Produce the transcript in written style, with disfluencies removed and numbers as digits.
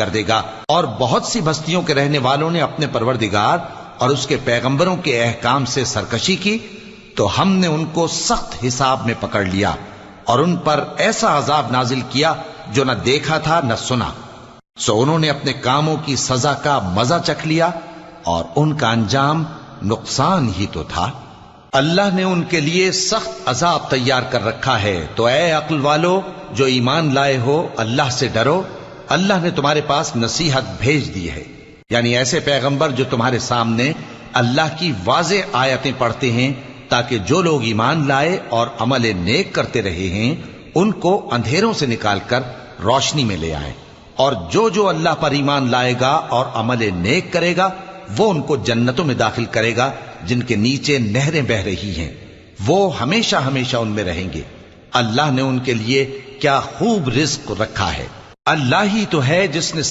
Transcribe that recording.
کر دے گا۔ اور بہت سی بستیوں کے رہنے والوں نے اپنے پروردگار اور اس کے پیغمبروں کے احکام سے سرکشی کی تو ہم نے ان کو سخت حساب میں پکڑ لیا اور ان پر ایسا عذاب نازل کیا جو نہ دیکھا تھا نہ سنا۔ سو انہوں نے اپنے کاموں کی سزا کا مزہ چکھ لیا اور ان کا انجام نقصان ہی تو تھا۔ اللہ نے ان کے لیے سخت عذاب تیار کر رکھا ہے، تو اے عقل والو جو ایمان لائے ہو اللہ سے ڈرو۔ اللہ نے تمہارے پاس نصیحت بھیج دی ہے، یعنی ایسے پیغمبر جو تمہارے سامنے اللہ کی واضح آیتیں پڑھتے ہیں تاکہ جو لوگ ایمان لائے اور عمل نیک کرتے رہے ہیں ان کو اندھیروں سے نکال کر روشنی میں لے آئیں، اور جو اللہ پر ایمان لائے گا اور عمل نیک کرے گا وہ ان کو جنتوں میں داخل کرے گا جن کے نیچے نہریں بہ رہی ہیں، وہ ہمیشہ ہمیشہ ان میں رہیں گے۔ اللہ نے ان کے لیے کیا خوب رزق رکھا ہے۔ اللہ ہی تو ہے جس نے